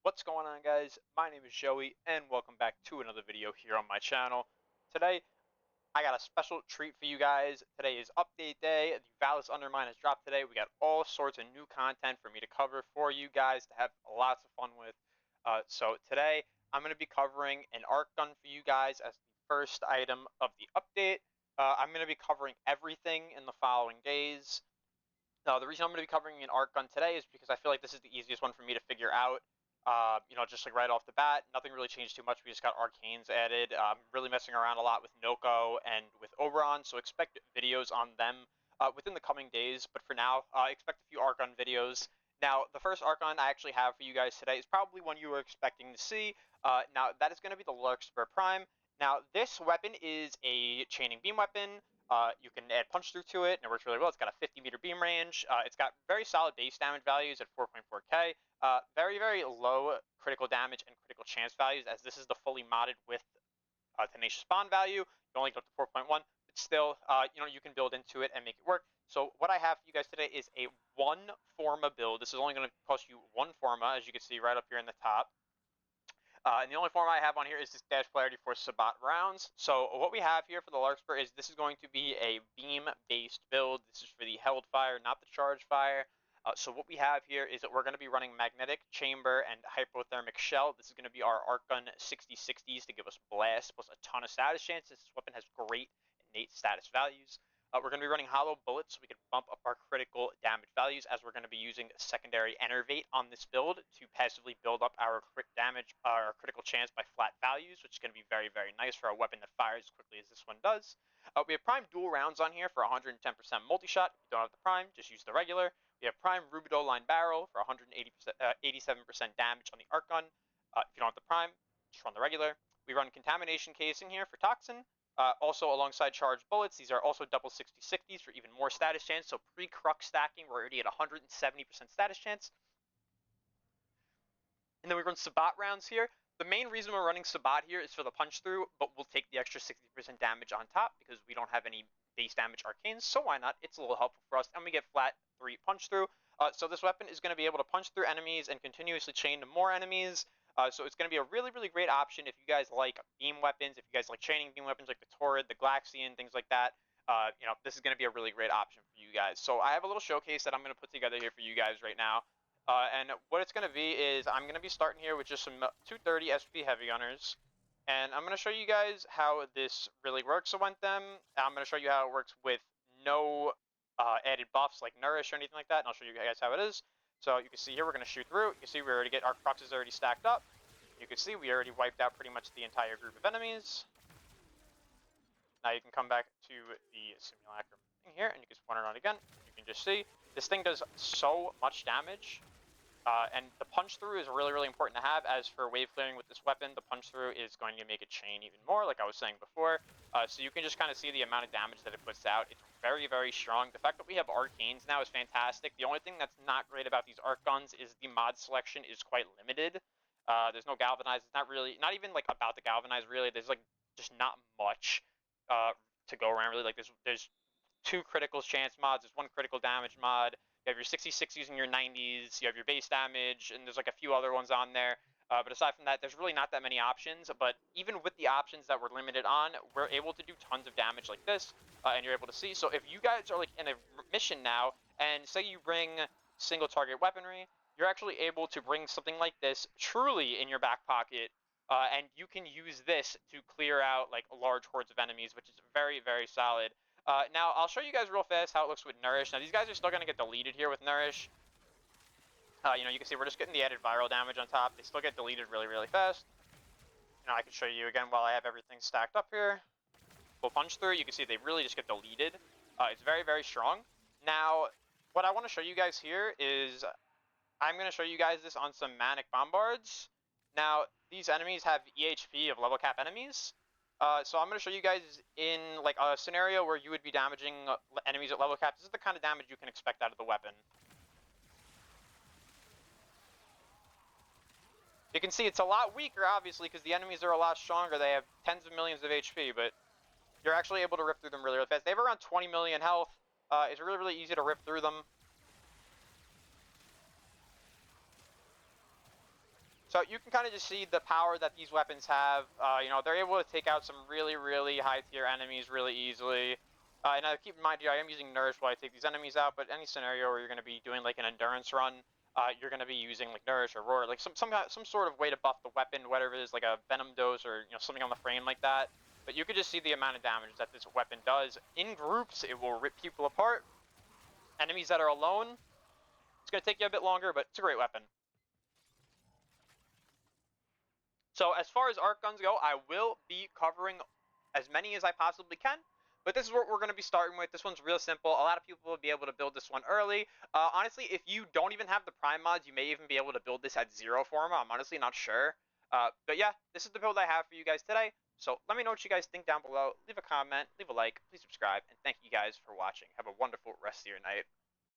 What's going on, guys? My name is Joey and welcome back to another video here on my channel. Today I got a special treat for you guys. Today is update day. The Vallis Undermind has dropped today. We got all sorts of new content for me to cover for you guys to have lots of fun with. So today I'm going to be covering an arc gun for you guys as the first item of the update. I'm going to be covering everything in the following days. The reason I'm going to be covering an arc gun today is because I feel like this is the easiest one for me to figure out. Just like right off the bat, nothing really changed too much. We just got arcanes added. I'm really messing around a lot with Noko and with Oberon, so expect videos on them within the coming days. But for now, expect a few arc gun videos. Now, the first arc gun I actually have for you guys today is probably one you were expecting to see. Now, that is going to be the Larkspur Prime. Now, this weapon is a chaining beam weapon. You can add punch through to it, and it works really well. It's got a 50-meter beam range. It's got very solid base damage values at 4.4k. Very, very low critical damage and critical chance values, as this is the fully modded with Tenacious Bond value. You only get up to 4.1, but still, you can build into it and make it work. So what I have for you guys today is a one forma build. This is only going to cost you one forma, as you can see right up here in the top. And the only form I have on here is this dash polarity for Sabat rounds. So what we have here for the Larkspur is this is going to be a beam-based build. This is for the held fire, not the charged fire. So what we have here is that we're going to be running magnetic, chamber, and hypothermic shell. This is going to be our arc gun 6060s to give us blast plus a ton of status chances. This weapon has great innate status values. We're going to be running hollow bullets so we can bump up our critical damage values, as we're going to be using secondary enervate on this build to passively build up our crit damage, our critical chance by flat values, which is going to be very, very nice for a weapon that fires as quickly as this one does. We have prime dual rounds on here for 110% multi-shot. If you don't have the prime, just use the regular. We have prime Rubidoux line barrel for 187% damage on the arc gun. If you don't have the prime, just run the regular. We run contamination casing here for toxin. Also, alongside charged bullets, these are also double 60-60s for even more status chance. So pre-crux stacking, we're already at 170% status chance. And then we run Sabat rounds here. The main reason we're running Sabat here is for the punch through, but we'll take the extra 60% damage on top because we don't have any base damage arcanes. So why not? It's a little helpful for us. And we get flat 3 punch through. So this weapon is going to be able to punch through enemies and continuously chain to more enemies. So it's going to be a really, really great option if you guys like beam weapons, if you guys like chaining beam weapons like the Torrid, the Glaxian, things like that. This is going to be a really great option for you guys. So I have a little showcase that I'm going to put together here for you guys right now. And what it's going to be is I'm going to be starting here with just some 230 SP heavy gunners. And I'm going to show you guys how this really works with them. I'm going to show you how it works with no added buffs like Nourish or anything like that. And I'll show you guys how it is. So you can see here we're going to shoot through. You can see we already get our cruxes already stacked up. You can see we already wiped out pretty much the entire group of enemies. Now you can come back to the simulacrum thing here and you can spawn around again. You can just see this thing does so much damage. And the punch through is really, really important to have. As for wave clearing with this weapon, the punch through is going to make it chain even more, like I was saying before. So you can just kind of see the amount of damage that it puts out. It's very, very strong. The fact that we have arcanes now is fantastic. The only thing that's not great about these arc guns is the mod selection is quite limited. There's no galvanize. It's not even like about the galvanize really. There's like just not much to go around really. Like there's 2 critical chance mods. There's 1 critical damage mod. You have your 66 using your 90s, you have your base damage, and there's like a few other ones on there. But aside from that, there's really not that many options. But even with the options that we're limited on, we're able to do tons of damage like this, and you're able to see. So if you guys are like in a mission now, and say you bring single target weaponry, you're actually able to bring something like this truly in your back pocket, and you can use this to clear out like large hordes of enemies, which is very, very solid. Now, I'll show you guys real fast how it looks with Nourish. Now, these guys are still going to get deleted here with Nourish. You can see we're just getting the added viral damage on top. They still get deleted really, really fast. I can show you again while I have everything stacked up here. We'll punch through. You can see they really just get deleted. It's very, very strong. Now, what I want to show you guys here is I'm going to show you guys this on some Manic Bombards. Now, these enemies have EHP of level cap enemies. So I'm going to show you guys in like a scenario where you would be damaging enemies at level cap. This is the kind of damage you can expect out of the weapon. You can see it's a lot weaker, obviously, because the enemies are a lot stronger. They have tens of millions of HP, but you're actually able to rip through them really, really fast. They have around 20 million health. It's really, really easy to rip through them. You can see here we're going to be running Nourish. You can see we're just getting the added viral damage on top. They still get deleted really, really fast. Now, what I want to show you guys here is I'm going to show you guys this on some Manic Bombards. Now, these enemies have EHP of level cap enemies. So I'm going to show you guys in like a scenario where you would be damaging enemies at level cap. This is the kind of damage you can expect out of the weapon. You can see it's a lot weaker, obviously, because the enemies are a lot stronger. They have tens of millions of HP, but you're actually able to rip through them really, really fast. They have around 20 million health. It's really, really easy to rip through them. So you can kind of just see the power that these weapons have. You know, they're able to take out some really, really high tier enemies really easily. And keep in mind, I am using Nourish while I take these enemies out, but any scenario where you're going to be doing like an endurance run, you're going to be using like Nourish or Roar, like some sort of way to buff the weapon, whatever it is, like a Venom dose or something on the frame like that. But you could just see the amount of damage that this weapon does. In groups, it will rip people apart. Enemies that are alone, it's going to take you a bit longer, but it's a great weapon. So as far as arc guns go, I will be covering as many as I possibly can. But this is what we're going to be starting with. This one's real simple. A lot of people will be able to build this one early. Honestly, if you don't even have the prime mods, you may even be able to build this at 0 forma. I'm honestly not sure. But yeah, this is the build I have for you guys today. So let me know what you guys think down below. Leave a comment, leave a like, please subscribe, and thank you guys for watching. Have a wonderful rest of your night.